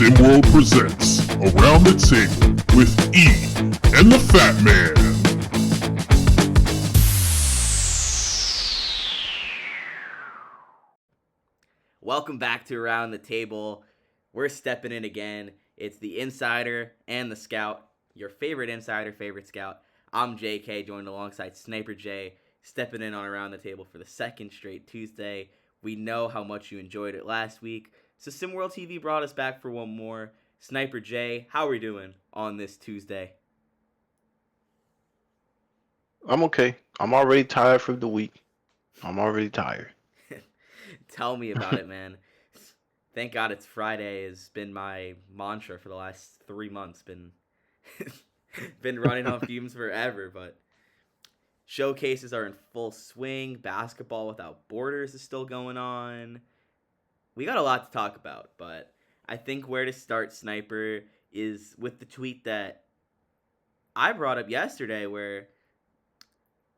SimWorld presents Around the Table with E and the Fat Man. Welcome back to Around the Table. We're stepping in again. It's the Insider and the Scout, your favorite Insider, favorite Scout. I'm JK, joined alongside Sniper J, stepping in on Around the Table for the second straight Tuesday. We know how much you enjoyed it last week, so SimWorld TV brought us back for one more. Sniper J, how are we doing on this Tuesday? I'm okay. I'm already tired from the week. I'm already tired. Tell me about it, man. Thank God it's Friday has been my mantra for the last 3 months. Been running on fumes forever, but showcases are in full swing. Basketball without borders is still going on. We got a lot to talk about, but I think where to start, Sniper, is with the tweet that I brought up yesterday where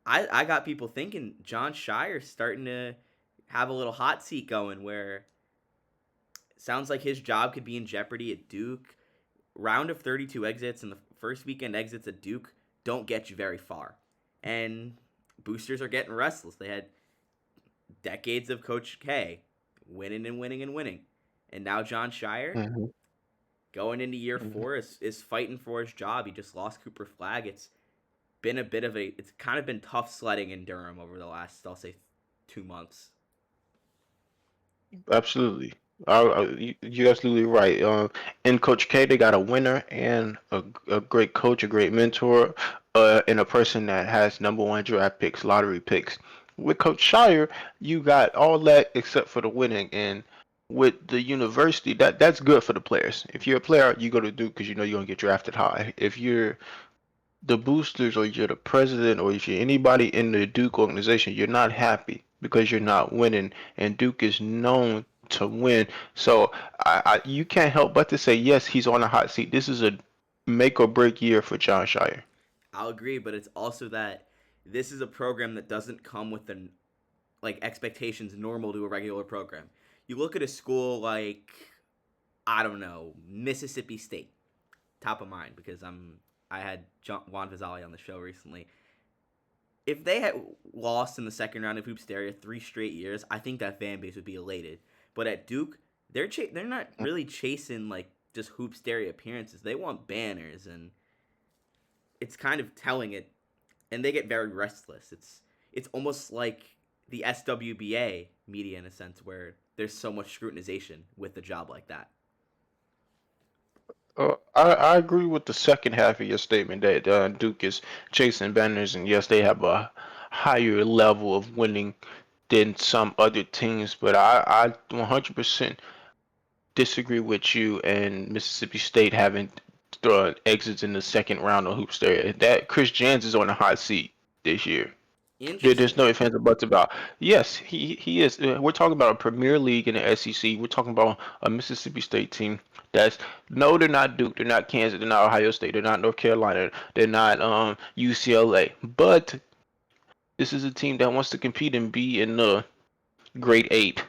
I got people thinking John Shire's starting to have a little hot seat going where it sounds like his job could be in jeopardy at Duke. Round of 32 exits and the first weekend exits at Duke don't get you very far. And boosters are getting restless. They had decades of Coach K winning and winning and winning. And now John Shire, hmm going into year hmm four, is fighting for his job. He just lost Cooper Flagg. It's kind of been tough sledding in Durham over the last, I'll say, 2 months. Absolutely. You're absolutely right. In Coach K, they got a winner and a great coach, a great mentor, and a person that has number one draft picks, lottery picks. With Coach Shire, you got all that except for the winning. And with the university, that's good for the players. If you're a player, you go to Duke because you know you're gonna get drafted high. If you're the boosters or you're the president or if you're anybody in the Duke organization, you're not happy because you're not winning, and Duke is known to win. So you can't help but to say yes, he's on a hot seat. This is a make or break year for John Shire. I'll agree, but it's also that this is a program that doesn't come with the expectations normal to a regular program. You look at a school like I don't know Mississippi State, top of mind because I had Juan Vazali on the show recently. If they had lost in the second round of Hoopsteria 3 straight years, I think that fan base would be elated. But at Duke, they're not really chasing like just Hoopsteria appearances. They want banners, and it's kind of telling it. And they get very restless. It's almost like the SWBA media in a sense where there's so much scrutinization with a job like that. I agree with the second half of your statement that Duke is chasing banners, and yes, they have a higher level of winning than some other teams, but I 100% disagree with you and Mississippi State having exits in the second round of hoops there. That Chris Jans is on the hot seat this year. There's Interesting. no ifs, ands, or buts about. Yes, he is. We're talking about a Premier League in the SEC. We're talking about a Mississippi State team that's no, they're not Duke, they're not Kansas, they're not Ohio State, they're not North Carolina, they're not UCLA. But this is a team that wants to compete and be in the grade eight,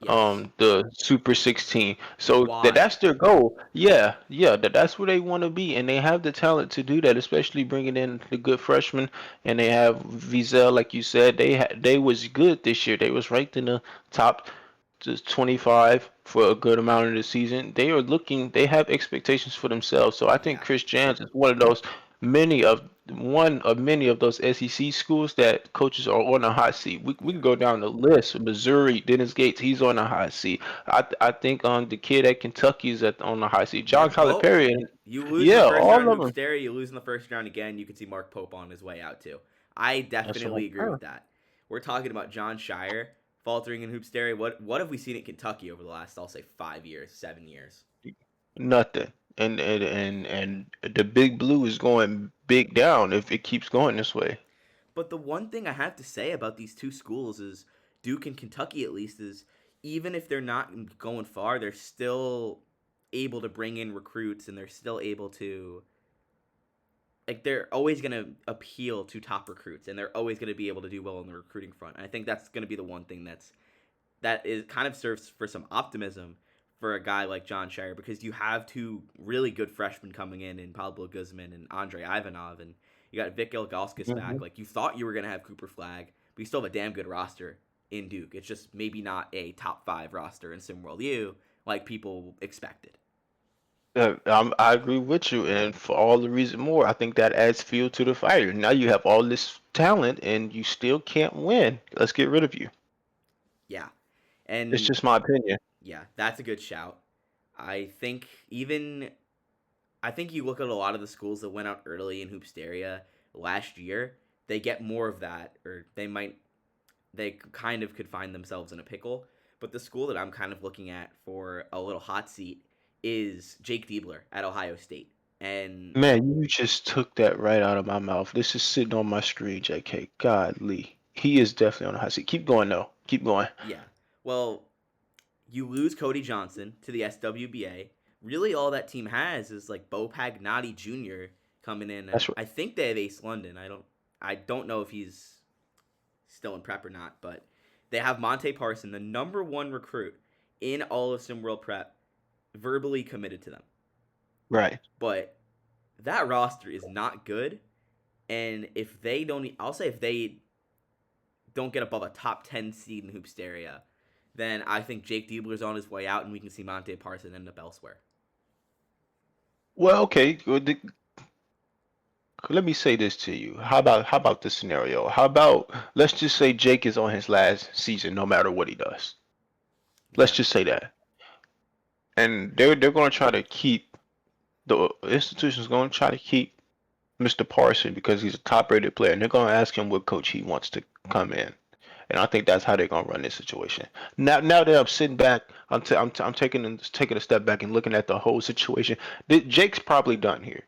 Yes. the Super 16. The So Y. that's their goal. Yeah, yeah, that's where they want to be, and they have the talent to do that, especially bringing in the good freshmen. And they have Vizel, like you said, they was good this year. They was ranked in the top just 25 for a good amount of the season. They are looking. They have expectations for themselves. So I think Yeah. Chris Jans is one of those many of one of many of those SEC schools that coaches are on a hot seat. We Yeah. can go down the list. Missouri, Dennis Gates, he's on a hot seat. I think the kid at Kentucky is on the hot seat. John Mark Pope. Calipari, You lose in the yeah, first round all of of them. Hoopsteria, you lose in the first round again. You could see Mark Pope on his way out too. I That's what definitely agree I'm with that. We're talking about John Shire faltering in Hoopsteria. What have we seen at Kentucky over the last, I'll say, 5 years, 7 years? nothing. And the big blue is going big down if it keeps going this way. But the one thing I have to say about these two schools is Duke and Kentucky, at least, is even if they're not going far, they're still able to bring in recruits and they're still able to they're always going to appeal to top recruits and they're always going to be able to do well on the recruiting front. And I think that's going to be the one thing that is kind of serves for some optimism for a guy like John Scherer because you have two really good freshmen coming in Pablo Guzman and Andre Ivanov, and you got Vic Ilgauskas back. Hmm. Like you thought you were gonna have Cooper Flag, but you still have a damn good roster in Duke. It's just maybe not a top 5 roster in SimWorld U like people expected. I agree with you, and for all the reason more, I think that adds fuel to the fire. Now you have all this talent, and you still can't win. Let's get rid of you. Yeah, It's and just my opinion. yeah, that's a good shout. I think even I think you look at a lot of the schools that went out early in Hoopsteria last year, they get more of that, or they kind of could find themselves in a pickle. But the school that I'm kind of looking at for a little hot seat is Jake Diebler at Ohio State. And Man, you just took that right out of my mouth. This is sitting on my screen, JK. Godly. He is definitely on the hot seat. Keep going, though. Keep going. yeah, well, you lose Cody Johnson to the SWBA. Really, all that team has is like Bo Pagnotti Jr. coming in, and That's right. I think they have Ace London. I don't know if he's still in prep or not, but they have Monte Parson, the number one recruit in all of SimWorld Prep, verbally committed to them. Right. But that roster is not good, and if they don't, I'll say if they don't get above a top 10 seed in Hoopsteria, then I think Jake Diebler's on his way out, and we can see Monte Parson end up elsewhere. Well, okay. Let me say this to you. How about this scenario? How about let's just say Jake is on his last season, no matter what he does. Let's Okay. just say that, and they're going to try to keep the institution's going to try to keep Mr. Parson because he's a top-rated player, and they're going to ask him what coach he wants to come in. And I think that's how they're gonna run this situation. Now that I'm sitting back, I'm taking a step back and looking at the whole situation. Jake's probably done here.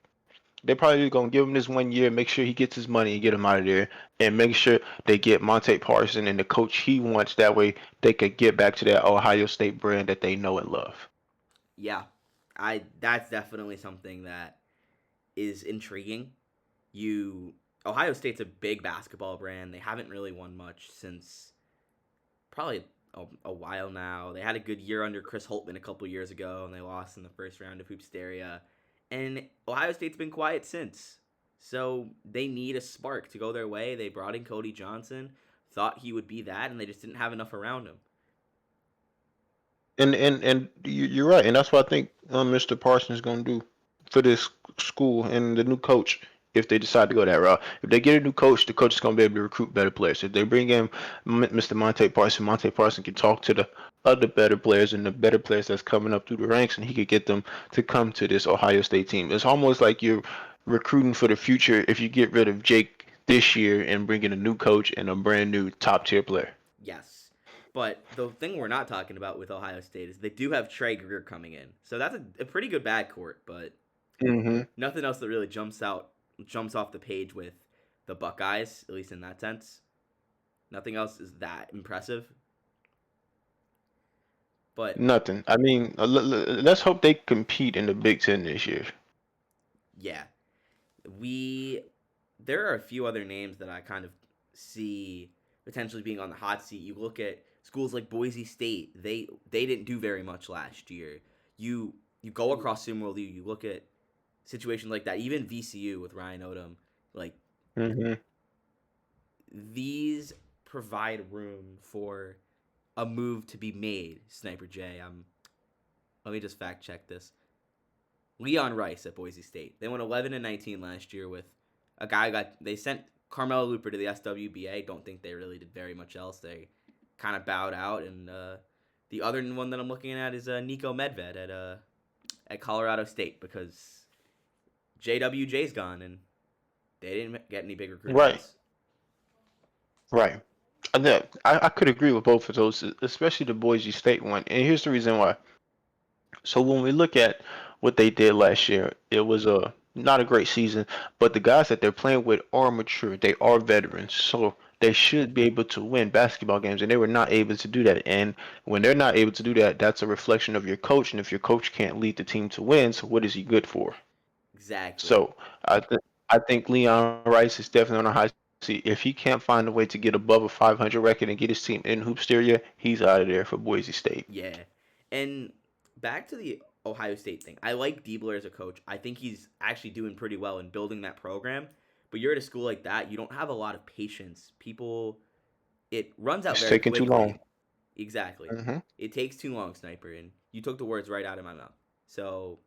They're probably gonna give him this 1 year, make sure he gets his money and get him out of there, and make sure they get Monte Parson and the coach he wants. That way they could get back to that Ohio State brand that they know and love. Yeah, I that's definitely something that is intriguing. You Ohio State's a big basketball brand. They haven't really won much since probably a while now. They had a good year under Chris Holtman a couple years ago, and they lost in the first round of Hoopsteria. And Ohio State's been quiet since. So they need a spark to go their way. They brought in Cody Johnson, thought he would be that, and they just didn't have enough around him. And you're right, and that's what I think Mr. Parsons is going to do for this school and the new coach. If they decide to go that route, if they get a new coach, the coach is going to be able to recruit better players. If they bring in Mr. Monte Parson can talk to the other better players and the better players that's coming up through the ranks, and he could get them to come to this Ohio State team. It's almost like you're recruiting for the future if you get rid of Jake this year and bring in a new coach and a brand new top tier player. Yes. But the thing we're not talking about with Ohio State is they do have Trey Greer coming in. So that's a pretty good backcourt, but Hmm. nothing else that really jumps off the page with the Buckeyes, at least in that sense. Nothing else is that impressive. But Nothing. I mean, let's hope they compete in the Big Ten this year. yeah, we there are a few other names that I kind of see potentially being on the hot seat. You look at schools like Boise State; they didn't do very much last year. You go across SimWorld, you look at situations like that. Even VCU with Ryan Odom, like Hmm. these provide room for a move to be made. Sniper J, let me just fact check this. Leon Rice at Boise State. They went 11-19 last year with a guy who got. They sent Carmelo Looper to the SWBA. Don't think they really did very much else. They kind of bowed out. And the other one that I'm looking at is Nico Medved at Colorado State because JWJ's gone and they didn't get any big Right, recruitments. right. I could agree with both of those, especially the Boise State one. And here's the reason why. So when we look at what they did last year, it was a not a great season, but the guys that they're playing with are mature. They are veterans, so they should be able to win basketball games, and they were not able to do that. And when they're not able to do that, that's a reflection of your coach. And if your coach can't lead the team to win, so what is he good for? Exactly. So I think Leon Rice is definitely on a high seat. If he can't find a way to get above a 500 record and get his team in Hoopsteria, he's out of there for Boise State. Yeah. And back to the Ohio State thing. I like Diebler as a coach. I think he's actually doing pretty well in building that program. But you're at a school like that, you don't have a lot of patience. People, it runs out It's very taking too long. quickly. Exactly. Hmm. It takes too long, Sniper, and you took the words right out of my mouth. So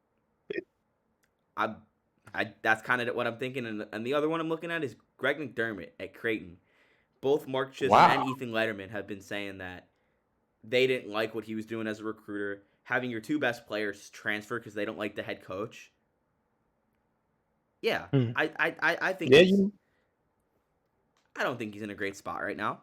I, that's kind of what I'm thinking. And the other one I'm looking at is Greg McDermott at Creighton. Both Mark Chisholm and Wow. Ethan Letterman have been saying that they didn't like what he was doing as a recruiter. Having your two best players transfer because they don't like the head coach. Yeah, Mm. I think Yeah, he's. you. I don't think he's in a great spot right now.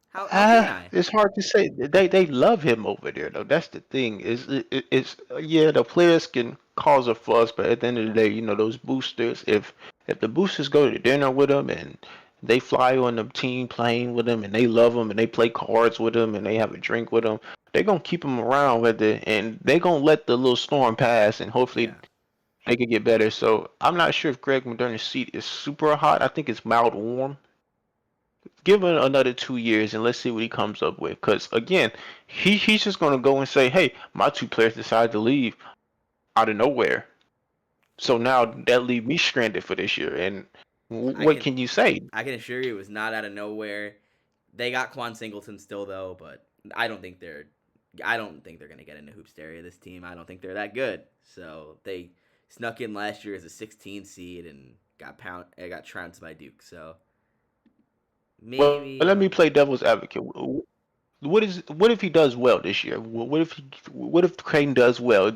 How can I? It's hard to say. They love him over there though. That's the thing. It's yeah, the players can cause a fuss, but at the end of the day, those boosters. If the boosters go to dinner with him and they fly on the team plane with him and they love him and they play cards with him and they have a drink with him, they're gonna keep him around with it and they gonna let the little storm pass and hopefully Yeah, they could get better. So I'm not sure if Greg McDermott's seat is super hot. I think it's mild warm. Give him another 2 years and let's see what he comes up with. Because again, he's just gonna go and say, "Hey, my two players decided to leave out of nowhere." So now that leave me stranded for this year. And I what can can you say? I can assure you it was not out of nowhere. They got Quan Singleton still though, but I don't think they're I don't think they're gonna get into Hoopsteria. This team, I don't think they're that good. So they snuck in last year as a 16 seed and got trounced by Duke. So Well, let maybe me play devil's advocate. What if he does well this year? What if Creighton does well?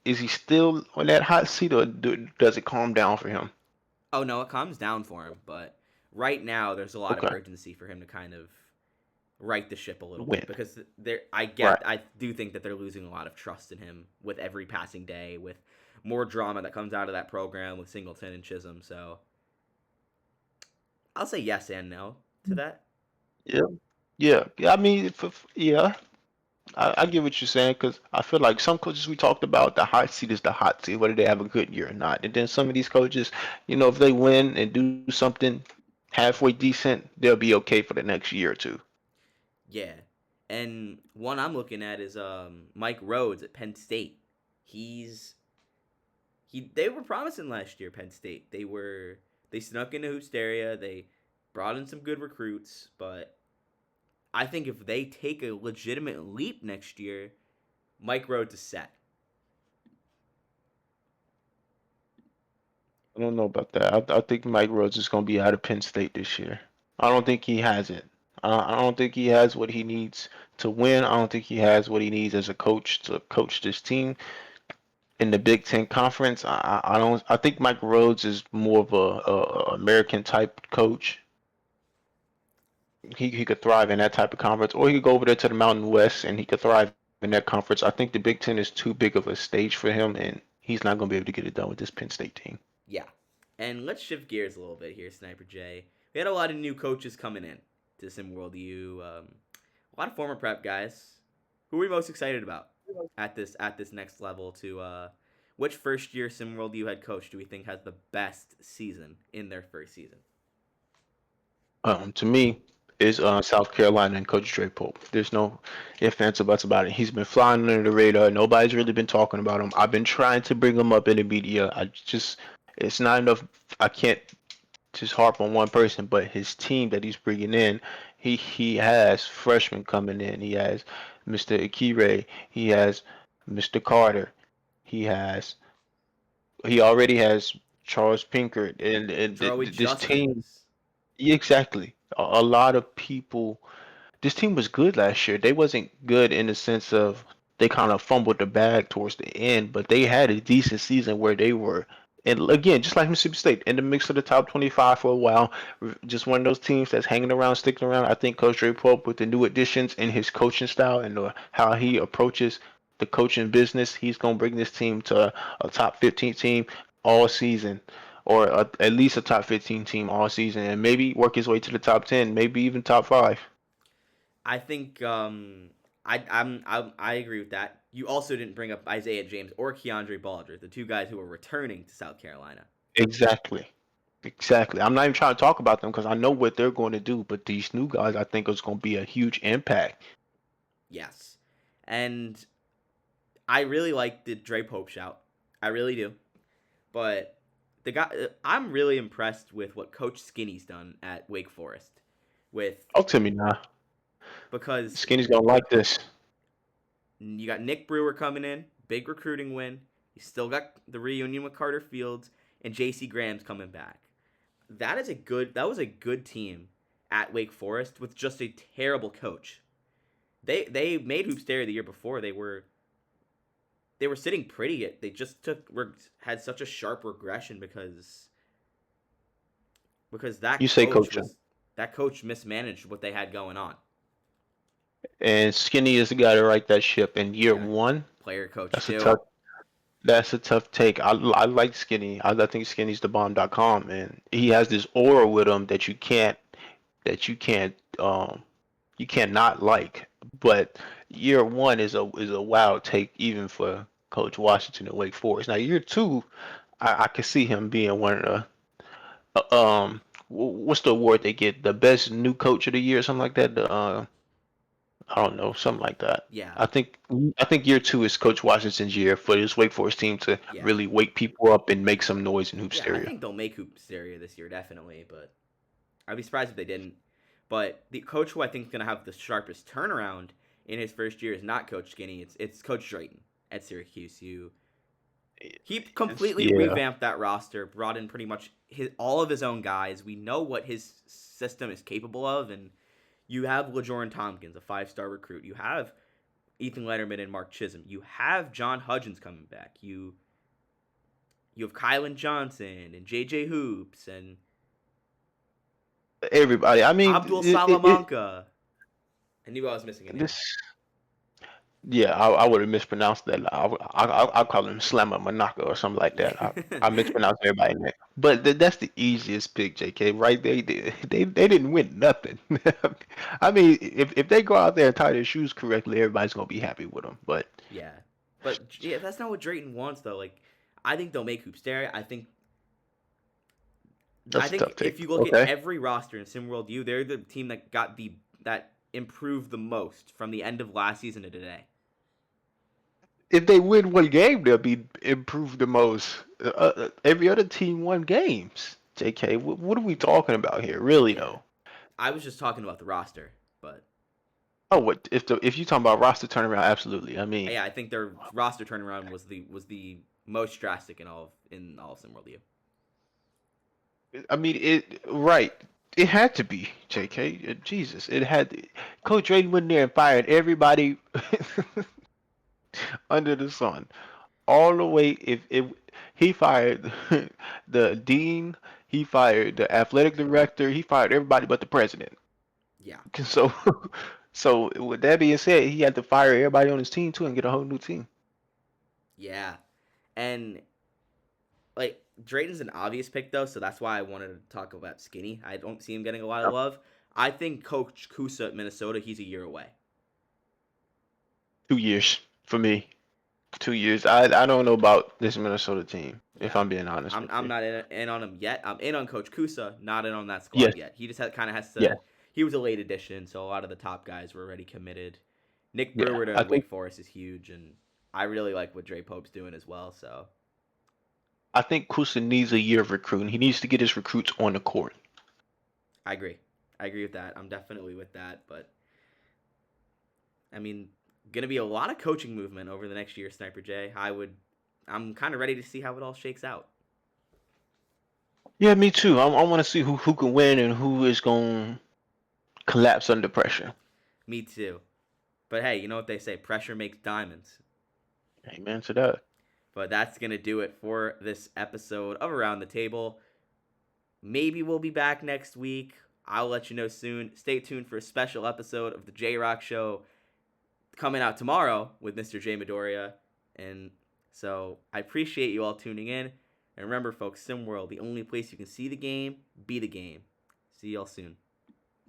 Is he still on that hot seat, or does it calm down for him? oh no, it calms down for him. But right now, there's a lot of Okay, urgency for him to kind of right the ship a little bit win. because Right. I do think that they're losing a lot of trust in him with every passing day, with more drama that comes out of that program with Singleton and Chisholm. So I'll say yes and no to that. Yeah. Yeah. Yeah. I mean, yeah. I get what you're saying because I feel like some coaches we talked about, the hot seat is the hot seat, whether they have a good year or not. And then some of these coaches, if they win and do something halfway decent, they'll be okay for the next year or two. Yeah, and one I'm looking at is Mike Rhodes at Penn State. He's they were promising last year. Penn State they snuck into Hoosteria. They brought in some good recruits, but I think if they take a legitimate leap next year, Mike Rhodes is set. I don't know about that. I think Mike Rhodes is going to be out of Penn State this year. I don't think he has it. I don't think he has what he needs to win. I don't think he has what he needs as a coach to coach this team in the Big Ten Conference. I don't. I think Mike Rhodes is more of a American type coach. He could thrive in that type of conference, or he could go over there to the Mountain West and he could thrive in that conference. I think the Big Ten is too big of a stage for him, and he's not going to be able to get it done with this Penn State team. Yeah, and let's shift gears a little bit here, Sniper J. We had a lot of new coaches coming in to SimWorld U. A lot of former prep guys. Who are we most excited about at this next level? To which first year SimWorld U head coach do we think has the best season in their first season? To me, is South Carolina and Coach Dre Pope. There's no ifs, ands, or buts about it. He's been flying under the radar. Nobody's really been talking about him. I've been trying to bring him up in the media. It's not enough. I can't just harp on one person, but his team that he's bringing in, he has freshmen coming in. He has Mr. Akire. He has Mr. Carter. He has he already has Charles Pinkert, and Joey this team. Justins. Yeah, exactly. A lot of people. This team was good last year. They wasn't good in the sense of they kind of fumbled the bag towards the end, but they had a decent season where they were, and again, just like Mississippi State, in the mix of the top 25 for a while. Just one of those teams that's hanging around, sticking around. I think Coach Ray Pope, with the new additions in his coaching style and how he approaches the coaching business, he's gonna bring this team to a top 15 team all season, or at least a top 15 team all season, and maybe work his way to the top 10, maybe even top five. I think I agree with that. You also didn't bring up Isaiah James or Keandre Baldridge, the two guys who are returning to South Carolina. Exactly. Exactly. I'm not even trying to talk about them because I know what they're going to do, but these new guys I think is going to be a huge impact. Yes. And I really like the Dre Pope shout. I really do. But the guy, I'm really impressed with what Coach Skinny's done at Wake Forest. With Talk to me now. Because Skinny's gonna like this. you got Nick Brewer coming in, big recruiting win. You still got the reunion with Carter Fields and J.C. Graham's coming back. That was a good team at Wake Forest with just a terrible coach. They made Hoops Dairy the year before. They were sitting pretty. They just had such a sharp regression because You say coaching. that coach mismanaged what they had going on. And Skinny is the guy to right that ship in year Yeah. one. Player coach That's a too. tough. That's a tough take. I like Skinny. I think Skinny's the bomb.com, and he has this aura with him that you cannot like. But year one is a wild take even for Coach Washington at Wake Forest. Now year two, I can see him being one of the what's the award they get? The best new coach of the year, or something like that. I don't know, something like that. Yeah. I think year two is Coach Washington's year for this Wake Forest team to Yeah. really wake people up and make some noise in hoops Yeah, I area. think they'll make Hoops Area this year, definitely, but I'd be surprised if they didn't. But the coach who I think is going to have the sharpest turnaround in his first year is not Coach Skinny. It's Coach Drayton at Syracuse. He completely Yeah, revamped that roster, brought in pretty much all of his own guys. We know what his system is capable of, and you have LaJoran Tompkins, a 5-star recruit. You have Ethan Letterman and Mark Chisholm. You have John Hudgens coming back. You have Kylan Johnson and JJ Hoops and everybody. I mean, Abdul Salamanca. I knew I was missing a name. this. Yeah, I would have mispronounced that. I'll call him Slammer Manaka or something like that. I mispronounce everybody name. But that's the easiest pick, JK. Right? They didn't win nothing. I mean, if they go out there and tie their shoes correctly, everybody's gonna be happy with them. But Yeah. But yeah, that's not what Drayton wants though. Like I think they'll make Hoops Dairy. I that's a tough think take. if you look at Okay. every roster in SimWorld U, they're the team that improved the most from the end of last season to today. If they win one game, they'll be improved the most. Every other team won games. JK, what are we talking about here? Really Yeah. though. I was just talking about the roster, but Oh, what if you talking about roster turnaround? Absolutely. I mean, yeah, I think their roster turnaround was the most drastic in all of SimWorld U. it right. It had to be JK. Jesus, it had. Coach Drayton went in there and fired everybody under the sun, all the way. If he fired the dean, he fired the athletic director, he fired everybody but the president. Yeah. So, so with that being said, he had to fire everybody on his team too and get a whole new team. Yeah. And like Drayton's an obvious pick though, so that's why I wanted to talk about Skinny. I don't see him getting a lot of Yep. love. I think Coach Kusa at Minnesota, he's a year away. 2 years for me. 2 years. I don't know about this Minnesota team, if Yeah. I'm being honest with I'm you. not in on him yet. I'm in on Coach Kusa, not in on that Yes, squad yet. He just kind of has yes, to. He was a late addition, so a lot of the top guys were already committed. Nick yeah. Brewer to I think Wake Forest is huge, and I really like what Dre Pope's doing as well. So I think Kusa needs a year of recruiting. He needs to get his recruits on the court. I agree. I agree with that. I'm definitely with that. But I mean, gonna be a lot of coaching movement over the next year, Sniper J. I'm kind of ready to see how it all shakes out. Yeah, me too. I want to see who can win and who is going to collapse under pressure. Me too. But hey, you know what they say? Pressure makes diamonds. Amen to that. But that's going to do it for this episode of Around the Table. Maybe we'll be back next week. I'll let you know soon. Stay tuned for a special episode of the J Rock Show coming out tomorrow with Mr. J Midoriya. And so I appreciate you all tuning in. And remember, folks, SimWorld, the only place you can see the game, be the game. See y'all soon.